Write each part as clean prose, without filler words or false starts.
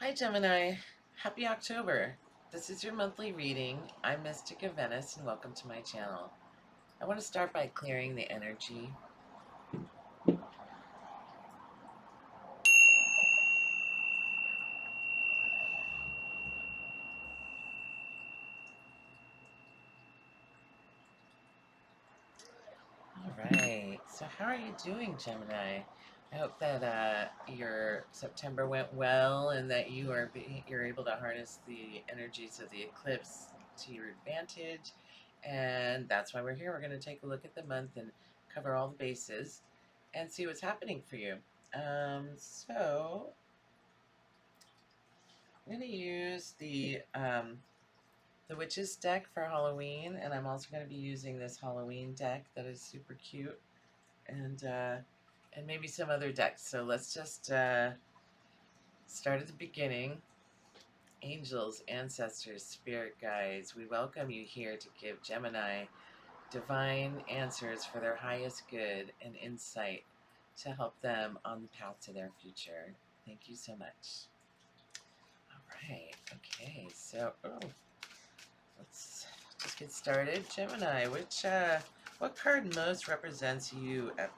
Hi Gemini, happy October. This is your monthly reading. I'm Mystica Venice and welcome to my channel. I want to start by clearing the energy. Alright, so how are you doing, Gemini? I hope that your September went well and that you're able to harness the energies of the eclipse to your advantage. And that's why we're here. We're going to take a look at the month and cover all the bases and see what's happening for you. So I'm going to use the Witches deck for Halloween, and I'm also going to be using this Halloween deck that is super cute, and maybe some other decks. So let's just start at the beginning. Angels, ancestors, spirit guides, we welcome you here to give Gemini divine answers for their highest good and insight to help them on the path to their future. Thank you so much. All right. Okay. So, let's just get started. Gemini, what card most represents you at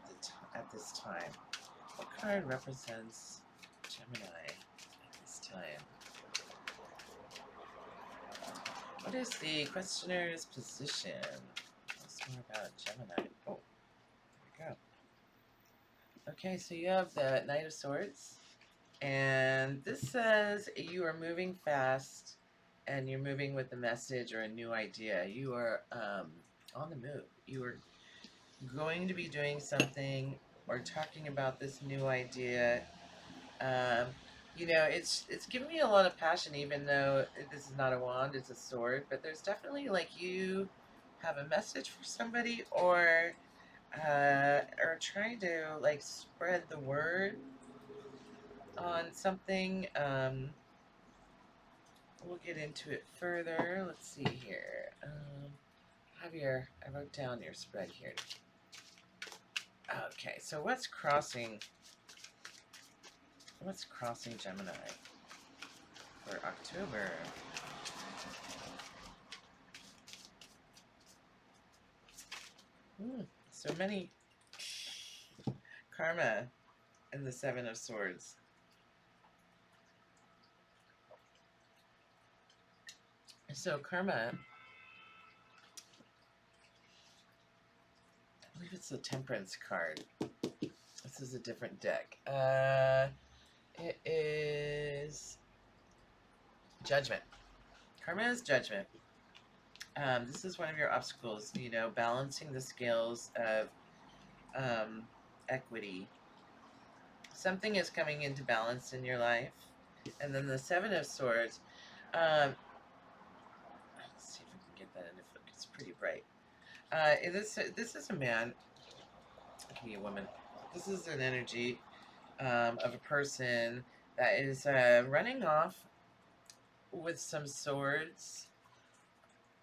this time? What card represents Gemini at this time? What is the questioner's position? Tell us more about Gemini. Oh, there we go. Okay, so you have the Knight of Swords, and this says you are moving fast, and you're moving with a message or a new idea. You are on the move. You are going to be doing something or talking about this new idea. Um, it's giving me a lot of passion, even though this is not a wand, it's a sword. But there's definitely like you have a message for somebody, or trying to like spread the word on something. We'll get into it further. Let's see here. I wrote down your spread here. Okay, so what's crossing Gemini for October? So many karma and the Seven of Swords. So karma, I believe it's the Temperance card. This is a different deck. It is Judgment. Karma is Judgment. This is one of your obstacles, balancing the scales of equity. Something is coming into balance in your life. And then the Seven of Swords. Let's see if we can get that into focus. It's pretty bright. This is a man. It can be a woman. This is an energy of a person that is running off with some swords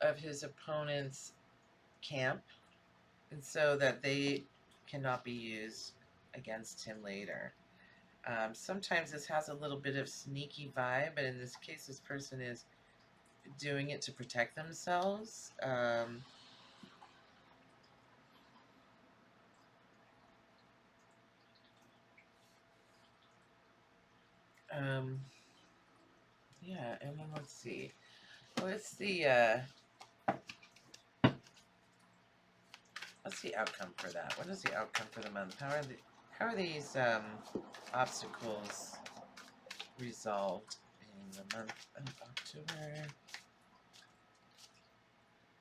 of his opponent's camp, and so that they cannot be used against him later. Sometimes this has a little bit of sneaky vibe, but in this case, this person is doing it to protect themselves. Yeah, and then let's see. What's the outcome for that? What is the outcome for the month? How are these obstacles resolved in the month of October?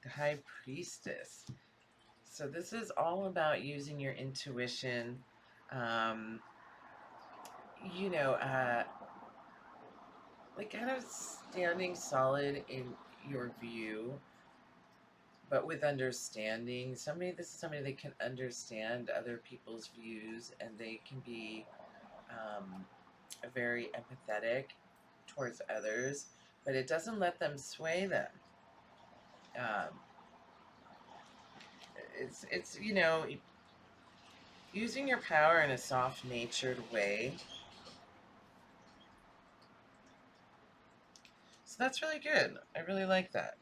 The High Priestess. So this is all about using your intuition. Um, you know, uh, like kind of standing solid in your view, but with understanding. This is somebody that can understand other people's views, and they can be very empathetic towards others, but it doesn't let them sway them. Um, it's using your power in a soft natured way. So that's really good. I really like that.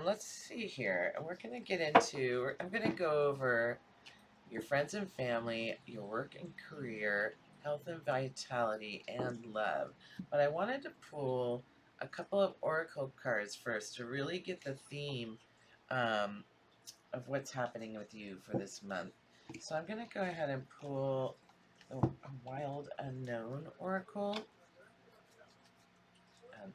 Let's see here. We're going to get into, I'm going to go over your friends and family, your work and career, health and vitality, and love. But I wanted to pull a couple of oracle cards first to really get the theme um, of what's happening with you for this month. So I'm going to go ahead and pull the Wild Unknown Oracle. Um,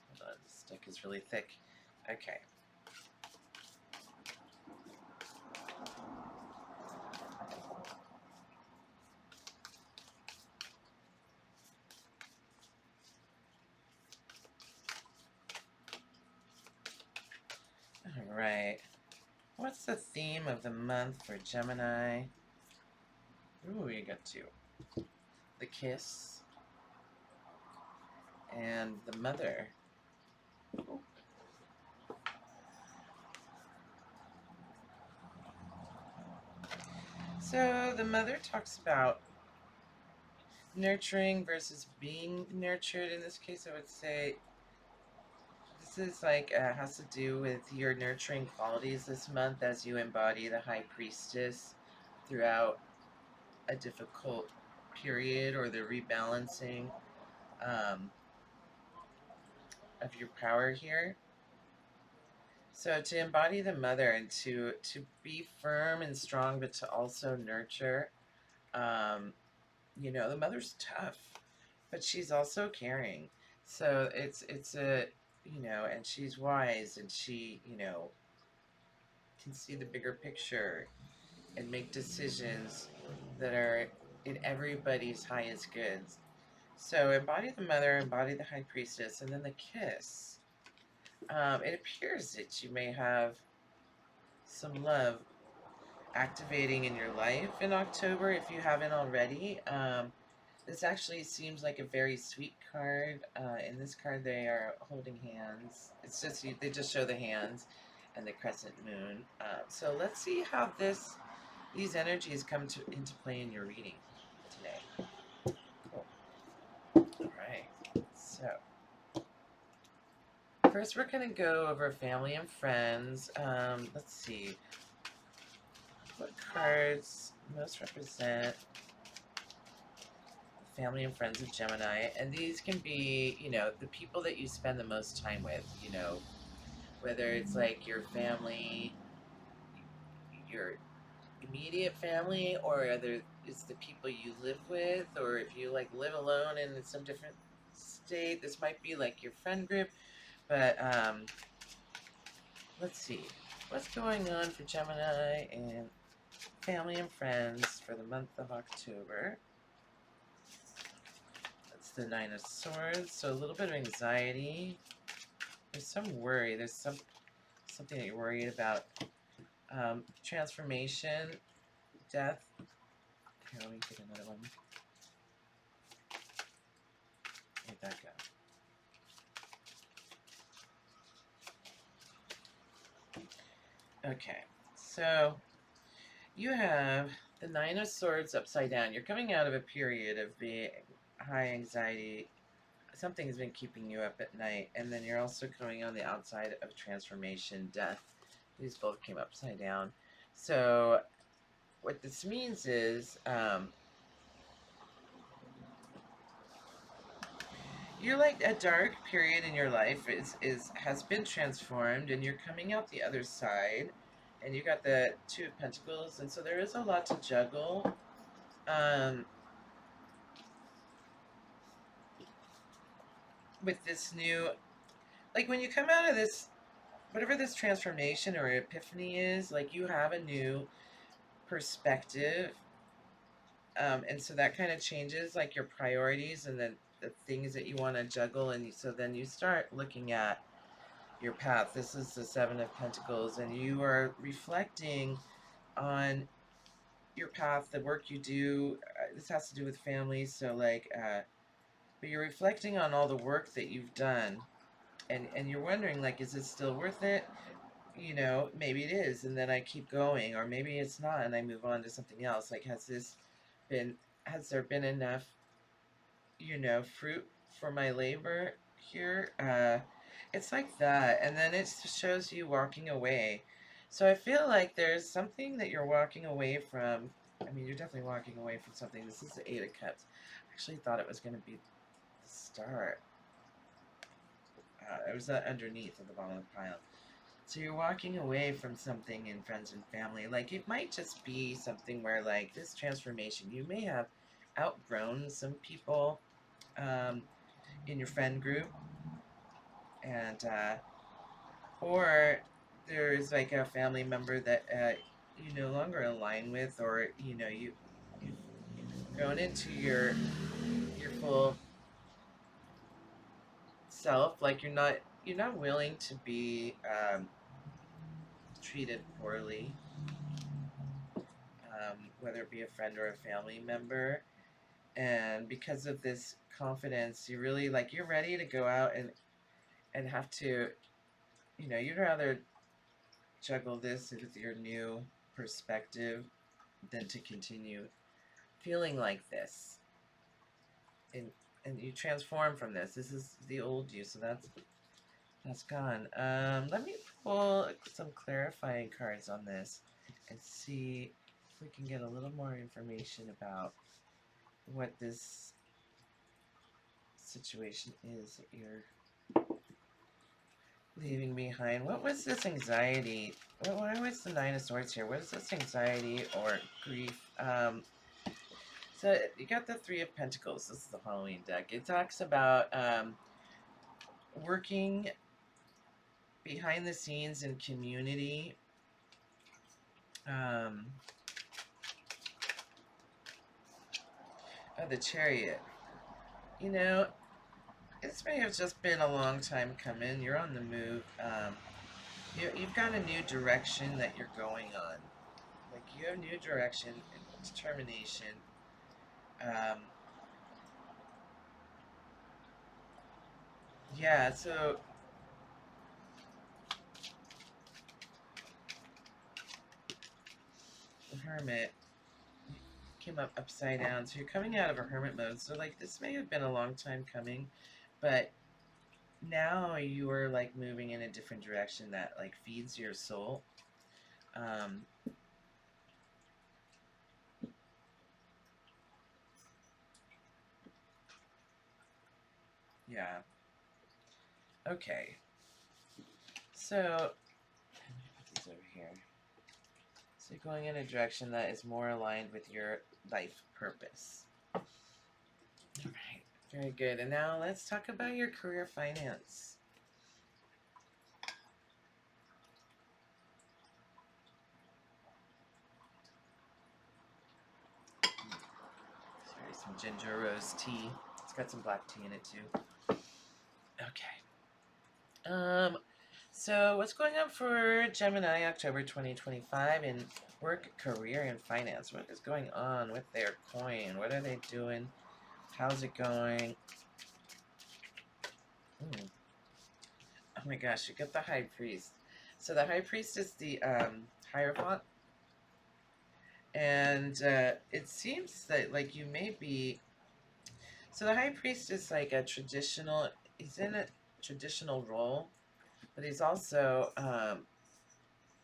hold on, the stick is really thick. Okay. All right. What's the theme of the month for Gemini? Ooh, you got two. The kiss and the mother. Ooh. So the mother talks about nurturing versus being nurtured. In this case, I would say this is like has to do with your nurturing qualities this month as you embody the high priestess throughout a difficult period or the rebalancing um, of your power here. So to embody the mother and to be firm and strong, but to also nurture. Um, you know, the mother's tough, but she's also caring. So it's a, you know, and she's wise, and she, you know, can see the bigger picture and make decisions that are in everybody's highest goods. So embody the mother, embody the high priestess, and then the kiss. It appears that you may have some love activating in your life in October if you haven't already. This actually seems like a very sweet card. In this card, they are holding hands. It's just they just show the hands and the crescent moon. So let's see how these energies come into play in your reading today. Cool. All right. So first, we're going to go over family and friends. Let's see what cards most represent family and friends of Gemini, and these can be, you know, the people that you spend the most time with, you know, whether it's like your family, your immediate family, or whether it's the people you live with, or if you like live alone and in some different state, this might be like your friend group. But let's see what's going on for Gemini and family and friends for the month of October. That's the Nine of Swords, so a little bit of anxiety. There's some worry. There's something that you're worried about. Transformation, death. Here, let me get another one. Where'd that go? Okay, so you have the Nine of Swords upside down. You're coming out of a period of being high anxiety. Something has been keeping you up at night, and then you're also coming on the outside of transformation, death. These both came upside down. So what this means is you're like a dark period in your life is has been transformed, and you're coming out the other side, and you got the Two of Pentacles, and so there is a lot to juggle. Um, with this new, like when you come out of this, whatever this transformation or epiphany is, like you have a new perspective, and so that kind of changes like your priorities and the things that you want to juggle, and so then you start looking at your path. This is the Seven of Pentacles, and you are reflecting on your path, the work you do. This has to do with family, so like, but you're reflecting on all the work that you've done, and you're wondering like, is it still worth it? You know, maybe it is, and then I keep going, or maybe it's not, and I move on to something else. Like, has there been enough fruit for my labor here. It's like that. And then it shows you walking away. So I feel like there's something that you're walking away from. I mean, you're definitely walking away from something. This is the Eight of Cups. I actually thought it was going to be the Star. It was underneath at the bottom of the pile. So you're walking away from something in friends and family. Like, it might just be something where, like, this transformation, you may have outgrown some people in your friend group, and or there's like a family member that you no longer align with, or you've grown into your full self. Like, you're not willing to be treated poorly, whether it be a friend or a family member. And because of this confidence, you really, like, you're ready to go out and have to, you'd rather juggle this with your new perspective than to continue feeling like this. And and you transform from this. This is the old you, so that's gone. Let me pull some clarifying cards on this and see if we can get a little more information about what this situation is that you're leaving behind. What was this anxiety? Why was the Nine of Swords here? What is this anxiety or grief? So you got the Three of Pentacles. This is the Halloween deck. It talks about working behind the scenes in community. The Chariot. You know, this may have just been a long time coming. You're on the move. You've got a new direction that you're going on. Like, you have new direction and determination. Yeah, so the Hermit came up upside down. So you're coming out of a hermit mode. So, like, this may have been a long time coming, but now you are, like, moving in a different direction that, like, feeds your soul. Yeah. Okay. So, let me put these over here. So you're going in a direction that is more aligned with your life purpose. All right. Very good. And now let's talk about your career finance. Sorry, some ginger rose tea. It's got some black tea in it too. Okay. So what's going on for Gemini October 2025 in work, career, and finance? What is going on with their coin? What are they doing? How's it going? Oh my gosh, you get the High Priest. So the High Priest is the Hierophant. And it seems that, like, you may be... So the High Priest is like a traditional... He's in a traditional role, but he's also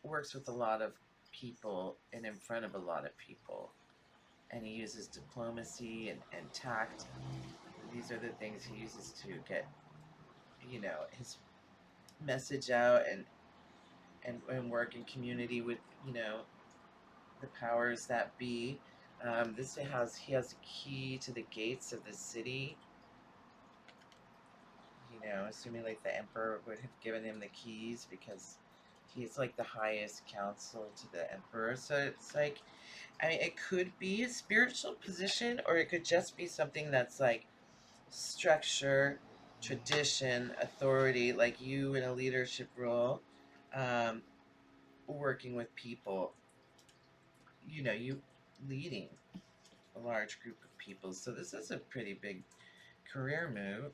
works with a lot of people and in front of a lot of people. And he uses diplomacy and tact. These are the things he uses to get, his message out and work in community with, the powers that be. He has a key to the gates of the city. Assuming like the emperor would have given him the keys because he's like the highest counsel to the emperor. So it's like, I mean, it could be a spiritual position, or it could just be something that's like structure, tradition, authority, like you in a leadership role, working with people, you leading a large group of people. So this is a pretty big career move.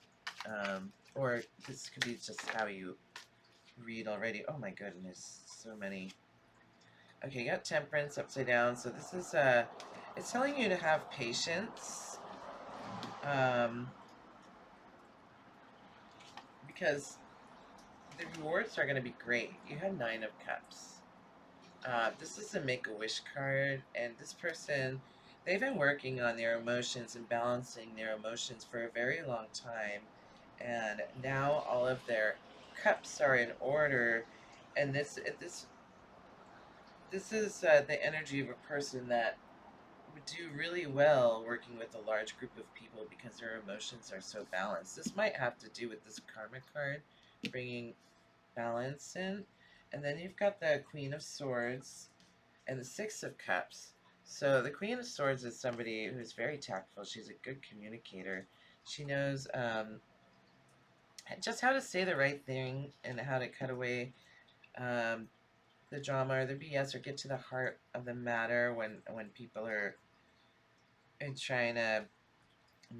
Or this could be just how you read already. Oh my goodness, so many. Okay, you got Temperance upside down. So this is, it's telling you to have patience. Because the rewards are going to be great. You have Nine of Cups. This is a Make-A-Wish card, and this person, they've been working on their emotions and balancing their emotions for a very long time, and now all of their cups are in order, and this is the energy of a person that would do really well working with a large group of people because their emotions are so balanced. This might have to do with this karma card bringing balance in. And then you've got the Queen of Swords and the Six of Cups. So the Queen of Swords is somebody who's very tactful. She's a good communicator. She knows just how to say the right thing and how to cut away um, the drama or the BS or get to the heart of the matter when people are trying to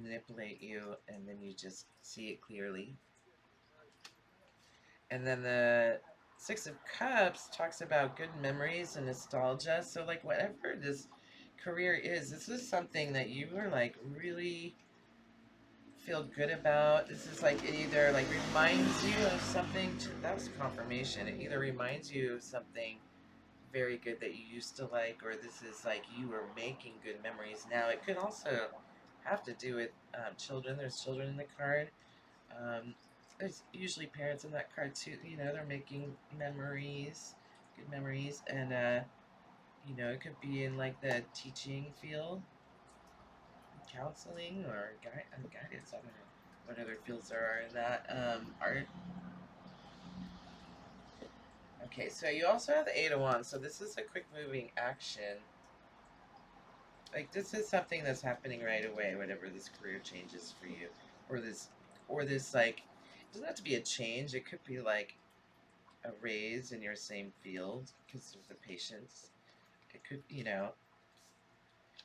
manipulate you, and then you just see it clearly. And then the Six of Cups talks about good memories and nostalgia. So, like, whatever this career is, this is something that you are, like, really feel good about. This is, like, it either, like, reminds you of something. That was confirmation. It either reminds you of something very good that you used to like, or this is, like, you are making good memories now. It could also have to do with children. There's children in the card. Um, there's usually parents in that card too. You know, they're making memories, good memories, and you know, it could be in like the teaching field, counseling, or guidance. I don't know what other fields there are in that. Art. Okay, so you also have the Eight of Wands. So this is a quick moving action. Like, this is something that's happening right away. Whatever this career changes for you, or this like, it doesn't have to be a change. It could be like a raise in your same field because of the patience. It could, you know,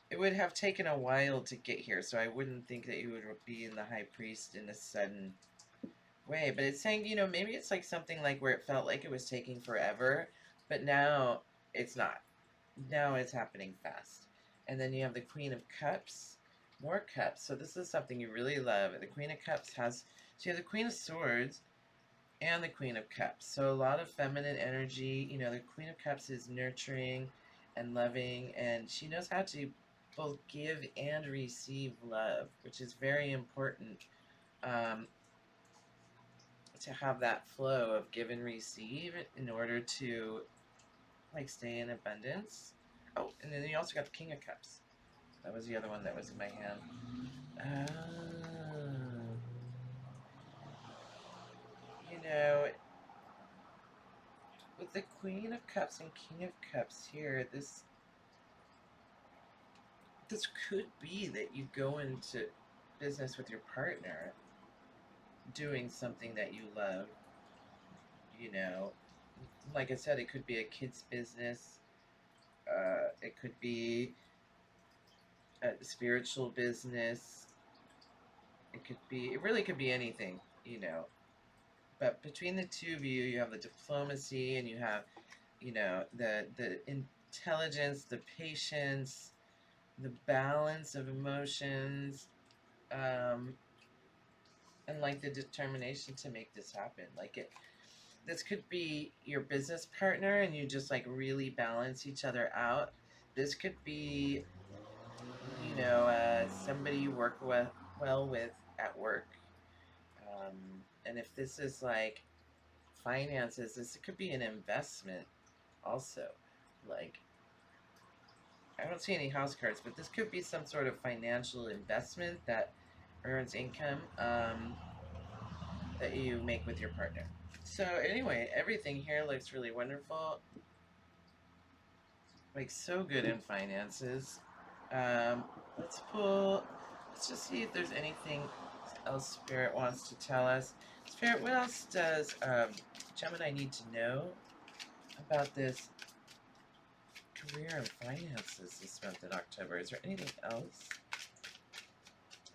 it would have taken a while to get here, so I wouldn't think that you would be in the High Priest in a sudden way. But it's saying, you know, maybe it's like something like where it felt like it was taking forever, but now it's not. Now it's happening fast. And then you have the Queen of Cups, more cups. So this is something you really love. The Queen of Cups has, so you have the Queen of Swords, and the Queen of Cups. So a lot of feminine energy. You know, the Queen of Cups is nurturing and loving, and she knows how to both give and receive love, which is very important um, to have that flow of give and receive in order to like stay in abundance. Oh, and then you also got the King of Cups. That was the other one that was in my hand. Oh, you know, with the Queen of Cups and King of Cups here, this could be that you go into business with your partner doing something that you love. You know, like I said, it could be a kid's business. It could be a spiritual business. It really could be anything, you know. But between the two of you, you have the diplomacy and you have, you know, the intelligence, the patience, the balance of emotions, um, and like the determination to make this happen. This could be your business partner and you just like really balance each other out. This could be, you know, somebody you work well with at work. And if this is like finances, this could be an investment also. Like, I don't see any house cards, but this could be some sort of financial investment that earns income that you make with your partner. So anyway, everything here looks really wonderful. Like, so good in finances. Um, let's just see if there's anything else Spirit wants to tell us. Spirit, what else does Gemini need to know about this career and finances this month in October? Is there anything else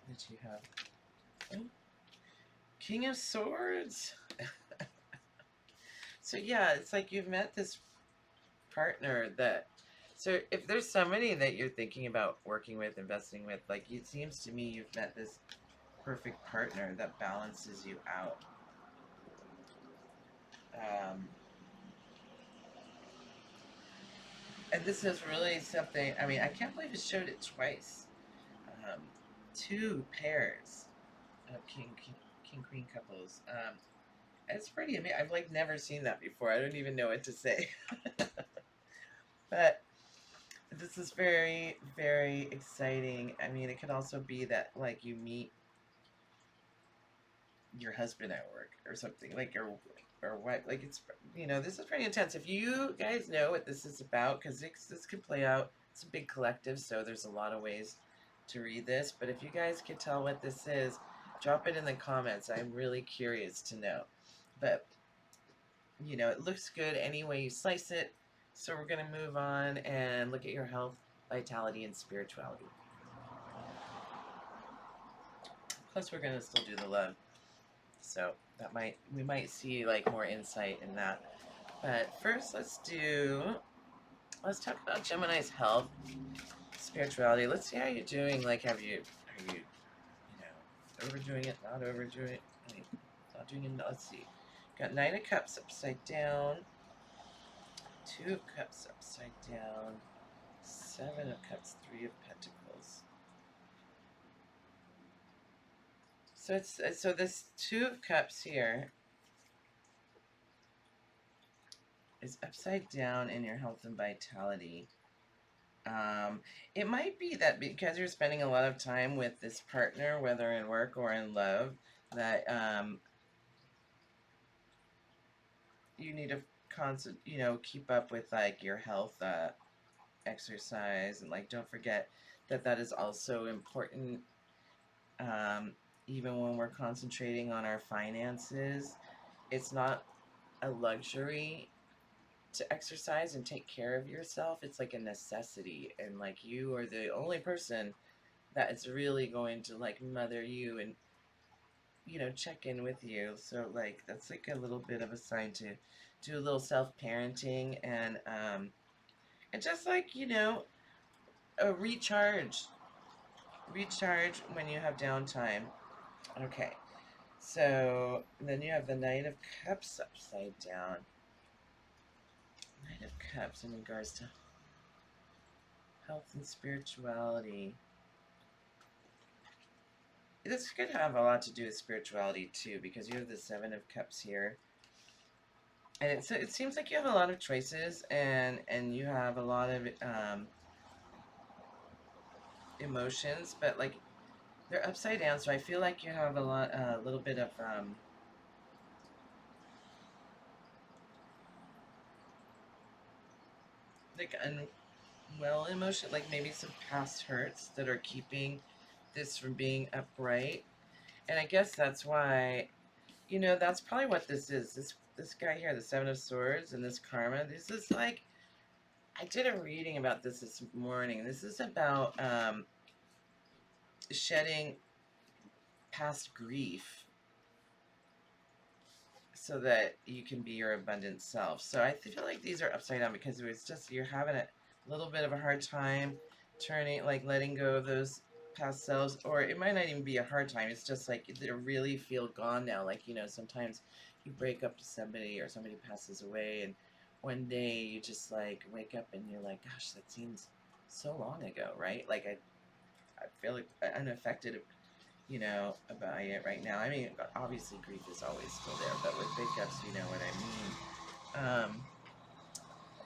that you have? Oh, King of Swords. So yeah, it's like you've met this partner that So if there's somebody that you're thinking about working with, investing with, like it seems to me you've met this perfect partner that balances you out. Um, and this is really something, I mean, I can't believe it showed it twice. Um, two pairs of king, queen couples. It's pretty amazing. I've like never seen that before. I don't even know what to say. But this is very, very exciting. I mean, it could also be that like you meet your husband at work or something like or what, like it's, you know, this is pretty intense. If you guys know what this is about, because this could play out, it's a big collective, so there's a lot of ways to read this, but if you guys could tell what this is, drop it in the comments. I'm really curious to know. But you know, it looks good any way you slice it. So we're going to move on and look at your health, vitality, and spirituality. Plus we're going to still do the love. So that we might see like more insight in that. But first let's talk about Gemini's health, spirituality. Let's see how you're doing. Like are you overdoing it, not overdoing it? I mean, not doing it. Let's see. Got Nine of Cups upside down, Two of Cups upside down, Seven of Cups, Three of Pentacles. So this Two of Cups here is upside down in your health and vitality. It might be that because you're spending a lot of time with this partner, whether in work or in love, that you need to keep up with like your health, exercise, and like don't forget that is also important. Um, Even when we're concentrating on our finances, it's not a luxury to exercise and take care of yourself. It's like a necessity, and like you are the only person that is really going to like mother you and check in with you. So like that's like a little bit of a sign to do a little self-parenting and just like a recharge when you have downtime. Okay, so then you have the Knight of Cups upside down. Knight of Cups in regards to health and spirituality. This could have a lot to do with spirituality too, because you have the Seven of Cups here, and it seems like you have a lot of choices, and you have a lot of emotions, but like they're upside down, so I feel like you have a little bit of like unwell emotion, like maybe some past hurts that are keeping this from being upright. And I guess that's why, that's probably what this is. This guy here, the Seven of Swords, and this karma. This is like, I did a reading about this morning. This is about shedding past grief so that you can be your abundant self. So I feel like these are upside down because it's just you're having a little bit of a hard time letting go of those past selves, or it might not even be a hard time. It's just like they really feel gone now. Like, sometimes you break up with somebody or somebody passes away, and one day you just like wake up and you're like, gosh, that seems so long ago, right? Like I feel like unaffected about it right now. I mean, obviously grief is always still there, but with breakups, you know what I mean.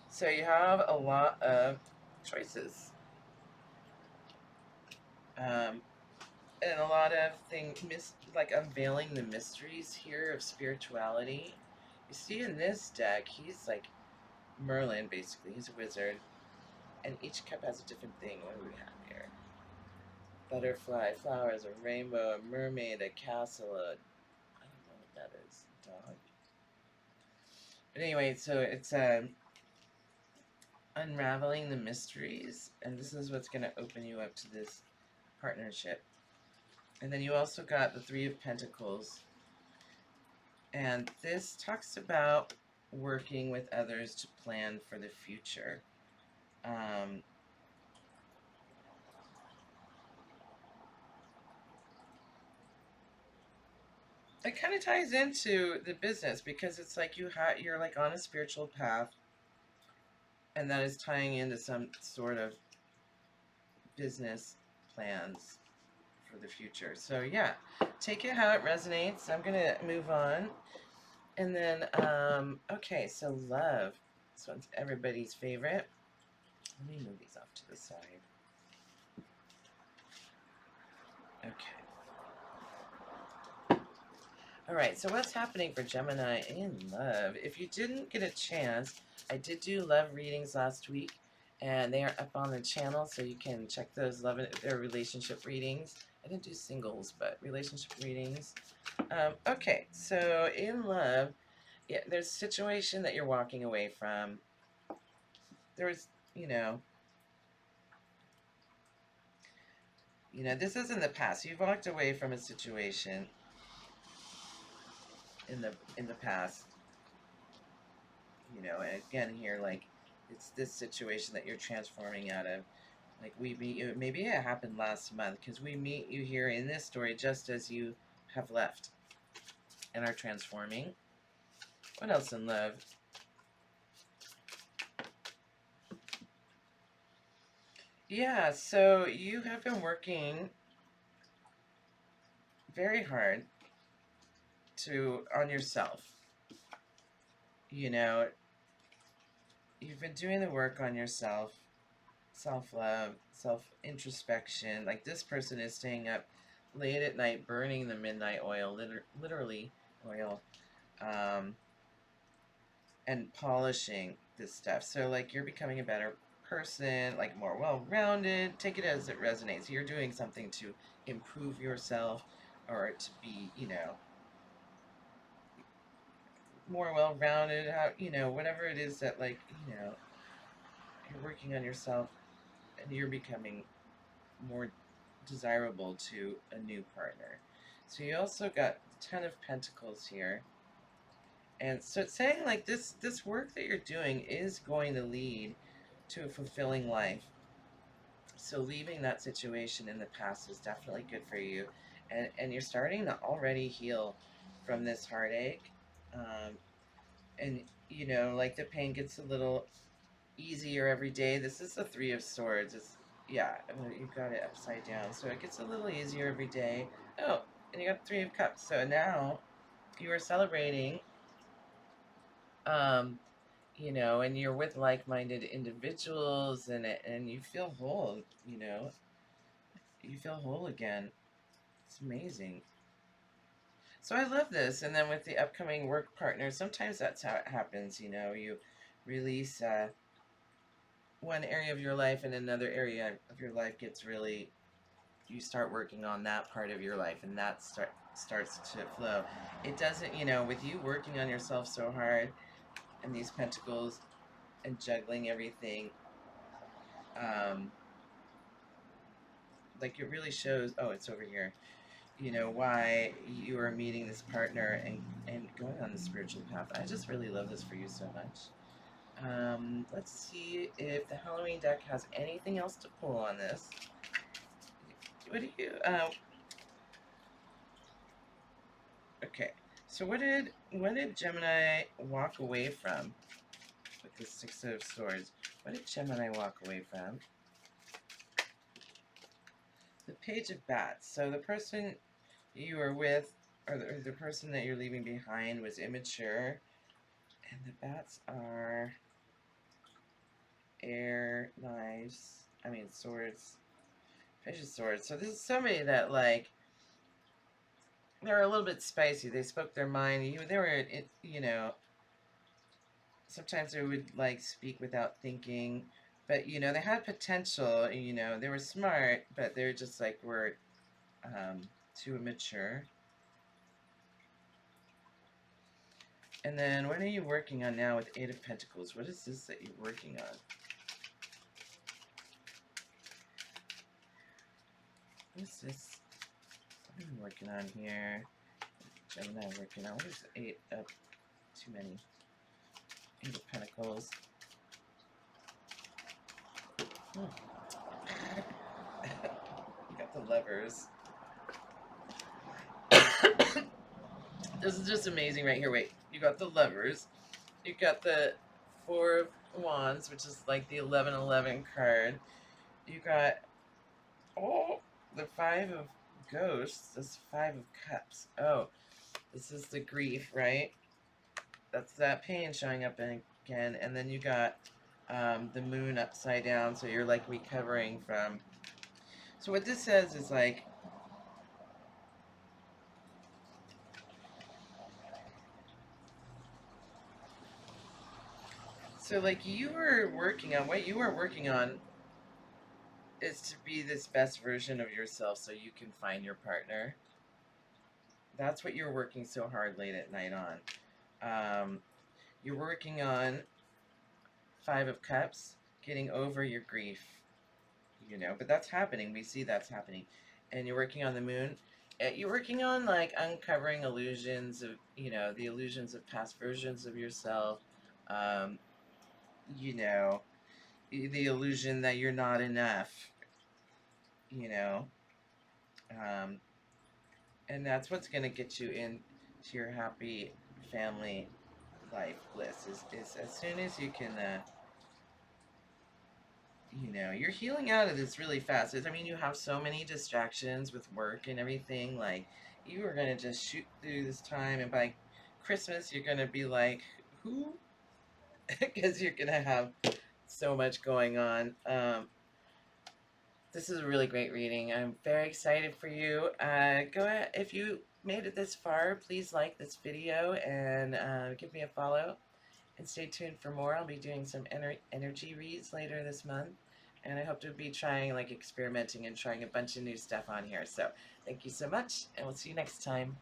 So you have a lot of choices, um, and a lot of things, like unveiling the mysteries here of spirituality. You see in this deck, he's like Merlin, basically. He's a wizard, and each cup has a different thing. What do we have here? Butterfly, flowers, a rainbow, a mermaid, a castle, I don't know what that is. Dog. But anyway, so it's unraveling the mysteries, and this is what's going to open you up to this partnership. And then you also got the Three of Pentacles, and this talks about working with others to plan for the future. It kind of ties into the business because it's like you're like on a spiritual path, and that is tying into some sort of business plans for the future. So yeah, take it how it resonates. I'm gonna move on. And then, okay, so love. This one's everybody's favorite. Let me move these off to the side. Okay. All right, so what's happening for Gemini in love? If you didn't get a chance, I did do love readings last week, and they are up on the channel, so you can check those their relationship readings. I didn't do singles, but relationship readings. Okay, so in love, yeah, there's a situation that you're walking away from. There's, this is in the past. You've walked away from a situation in the past. And again here, like, it's this situation that you're transforming out of. Like, we meet you, maybe it happened last month, because we meet you here in this story just as you have left and are transforming. What else in love? Yeah, so you have been working very hard on yourself. You've been doing the work on yourself, self-love, self-introspection. Like, this person is staying up late at night burning the midnight oil, literally oil, and polishing this stuff. So, like, you're becoming a better person, like more well-rounded. Take it as it resonates. You're doing something to improve yourself, or to be, more well-rounded. Whatever it is that, like, you're working on yourself, and you're becoming more desirable to a new partner. So you also got the Ten of Pentacles here. And so it's saying, like, this work that you're doing is going to lead to a fulfilling life. So leaving that situation in the past is definitely good for you. And you're starting to already heal from this heartache. And, like, the pain gets a little easier every day. This is the Three of Swords. Yeah, you've got it upside down. So it gets a little easier every day. Oh, and you got the Three of Cups. So now you are celebrating, and you're with like-minded individuals, and you feel whole, you feel whole again. It's amazing. So I love this. And then with the upcoming work partner, sometimes that's how it happens. You release one area of your life, and another area of your life gets really, you start working on that part of your life, and that starts to flow. It doesn't, with you working on yourself so hard, and these pentacles, and juggling everything, like, it really shows. Oh, it's over here. Why you are meeting this partner, and going on the spiritual path. I just really love this for you so much. Let's see if the Halloween deck has anything else to pull on this. What do you, okay, so what did Gemini walk away from with the Six of Swords? What did Gemini walk away from? The Page of Bats. So the person you were with, or the person that you're leaving behind, was immature, and the bats are air, knives, swords, Page of Swords. So this is somebody that, like, they were a little bit spicy. They spoke their mind. They were, sometimes they would, like, speak without thinking, but, they had potential. They were smart, but they're just, like, were too immature. And then what are you working on now with Eight of Pentacles? What is this that you're working on? What is this? What are you working on here? Gemini working on. What is Eight of? Too many. Eight of Pentacles. Hmm. You got the Lovers. This is just amazing right here. Wait, you got the Lovers. You got the Four of Wands, which is like the 1111 card. You got, oh, the Five of Ghosts. This Five of Cups. Oh, this is the grief, right? That's that pain showing up again. And then you got the Moon upside down, so you're like recovering from. So what this says is like, so like you were working on, what you were working on is to be this best version of yourself so you can find your partner. That's what you're working so hard late at night on. You're working on Five of Cups, getting over your grief, you know, but that's happening. We see that's happening. And you're working on the Moon. You're working on like uncovering illusions of, you know, the illusions of past versions of yourself. Um, you know, the illusion that you're not enough, you know. Um, and that's what's going to get you into your happy family life bliss is as soon as you can you know, you're healing out of this really fast. I mean, you have so many distractions with work and everything. Like, you are going to just shoot through this time, and by Christmas, you're going to be like, who? Because you're going to have so much going on. This is a really great reading. I'm very excited for you. Go ahead. If you made it this far, please like this video and give me a follow. And stay tuned for more. I'll be doing some energy reads later this month. And I hope to be trying, like, experimenting and trying a bunch of new stuff on here. So thank you so much, and we'll see you next time.